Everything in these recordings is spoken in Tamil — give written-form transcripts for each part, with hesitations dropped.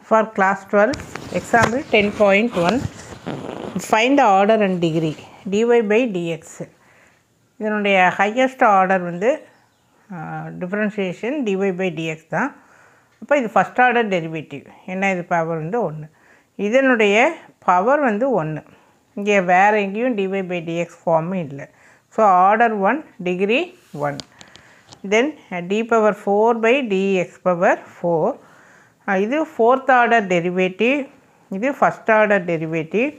For class 12, example 10.1, find the order and degree dy by dx. இதனுடைய highest order வந்து differentiation dy by dx தான். அப்போ இது first order derivative. என்ன இது பவர் வந்து 1. இதனுடைய பவர் வந்து 1. இங்கே வேறு எங்கேயும் dy by dx ஃபார்ம் இல்லை. So order 1 degree 1. Then d power 4 by dx power 4. இது fourth order derivative, இது first order derivative.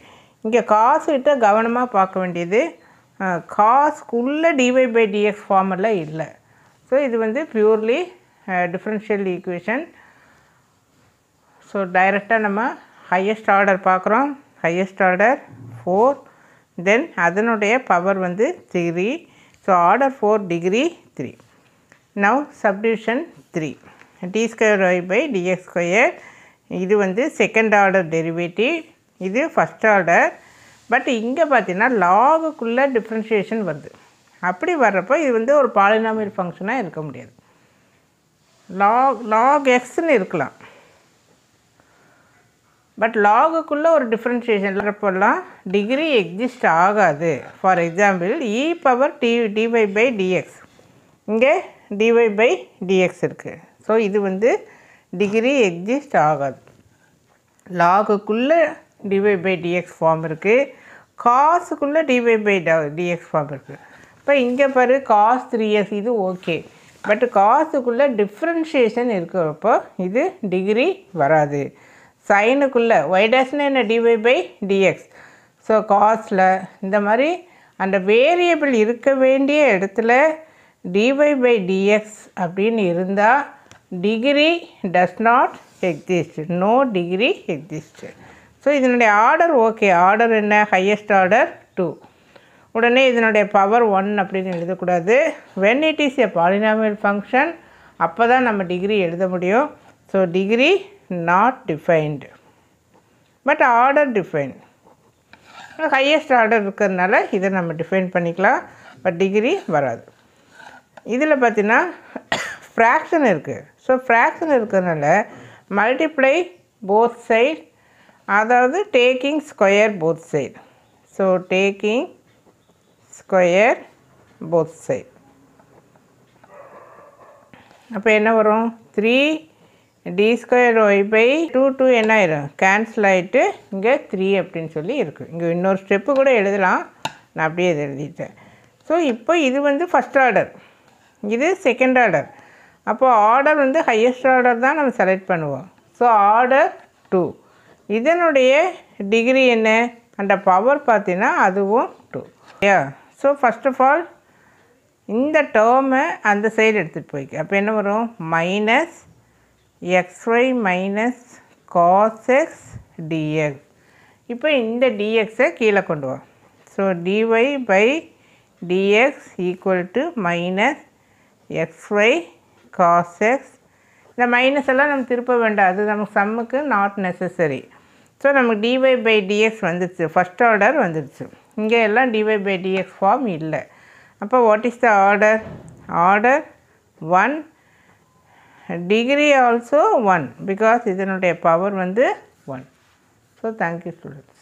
இங்கே காசு கிட்ட கவனமாக பார்க்க வேண்டியது, காசுக்குள்ளே dy by dx ஃபார்மெல்லாம் இல்லை. ஸோ இது வந்து பியூர்லி டிஃப்ரென்ஷியல் ஈக்குவேஷன். ஸோ டைரெக்டாக நம்ம ஹையஸ்ட் ஆர்டர் பார்க்குறோம். ஹையஸ்ட் ஆர்டர் 4, தென் அதனுடைய பவர் வந்து 3. So order 4 degree 3. Now subdivision 3, d square y by dx square. இது வந்து செகண்ட் ஆர்டர் டெரிவேட்டிவ், இது ஃபஸ்ட் ஆர்டர். பட் இங்கே பார்த்தீங்கன்னா லாகுக்குள்ளே டிஃப்ரென்ஷியேஷன் வருது. அப்படி வர்றப்போ இது வந்து ஒரு பாலினாமியல் ஃபங்க்ஷனாக இருக்க முடியாது. லாக் எக்ஸ்ன்னு இருக்கலாம், பட் லாகுக்குள்ளே ஒரு டிஃப்ரென்ஷியேஷன் இருப்பெல்லாம் டிகிரி எக்ஸிஸ்ட் ஆகாது. For example e power dy by dx, இங்கே dy by dx இருக்குது. ஸோ இது வந்து டிகிரி எக்ஸிஸ்ட் ஆகாது. லாகுக்குள்ளே dy by dx ஃபார்ம் இருக்குது, காசுக்குள்ளே dy by dx ஃபார்ம் இருக்குது. இப்போ இங்கே பாரு cos 3x இது ஓகே, பட் காசுக்குள்ளே டிஃப்ரென்ஷியேஷன் இருக்கிறப்போ இது டிகிரி வராது. சைனுக்குள்ளே y டேஷ்னு என்ன dy by dx. ஸோ காஸில் இந்த மாதிரி அந்த வேரியபிள் இருக்க வேண்டிய இடத்துல dy by dx அப்படின்னு இருந்தால் degree does not exist, no degree exist. So இதனுடைய ஆர்டர் ஓகே, ஆர்டர் என்ன, ஹையஸ்ட் ஆர்டர் 2. உடனே இதனுடைய பவர் 1 அப்படின்னு எழுதக்கூடாது. when it is a polynomial function அப்போ தான் நம்ம டிகிரி எழுத முடியும். So degree not defined, but order define. Highest order இருக்கிறதுனால இதை நம்ம டிஃபைன் பண்ணிக்கலாம், பட் டிகிரி வராது. இதில் பார்த்தீங்கன்னா ஃப்ராக்ஷன் இருக்குது. ஸோ ஃப்ராக்ஷன் இருக்கிறதுனால மல்டிப்ளை போத் சைட், அதாவது taking square both side. So taking square both side. அப்போ என்ன வரும், 3 d square y by 2 என்ன ஆயிரும், கேன்சல் ஆகிட்டு இங்கே 3 அப்படின்னு சொல்லி இருக்குது. இங்கே இன்னொரு ஸ்டெப்பு கூட எழுதலாம், நான் அப்படியே இதை எழுதிட்டேன். ஸோ இப்போ இது வந்து ஃபஸ்ட் ஆர்டர், இது செகண்ட் ஆர்டர். அப்போது ஆர்டர் வந்து ஹையஸ்ட் ஆர்டர் தான் நம்ம செலக்ட் பண்ணுவோம். ஸோ ஆர்டர் 2, இதனுடைய டிகிரி என்ன, அந்த பவர் பார்த்தீங்கன்னா அதுவும் 2. Yeah, so first of all இந்த டேர்மை அந்த சைடு எடுத்துகிட்டு போய்க்கு. அப்போ என்ன வரும், minus xy minus cos x dx. இப்போ இந்த dxஐ கீழே கொண்டு வா. So dy by dx equal to minus xy cos x. இந்த மைனஸ் எல்லாம் நம்ம திருப்ப வேண்டாம், அது நமக்கு சம்முக்கு நாட் நெசசரி. ஸோ நமக்கு dy by dx வந்துடுச்சு, ஃபஸ்ட் ஆர்டர் வந்துடுச்சு. இங்கே எல்லாம் dy by dx ஃபார்ம் இல்லை. அப்போ what is the order, order 1, degree also 1, because இதனுடைய பவர் வந்து 1. So thank you students.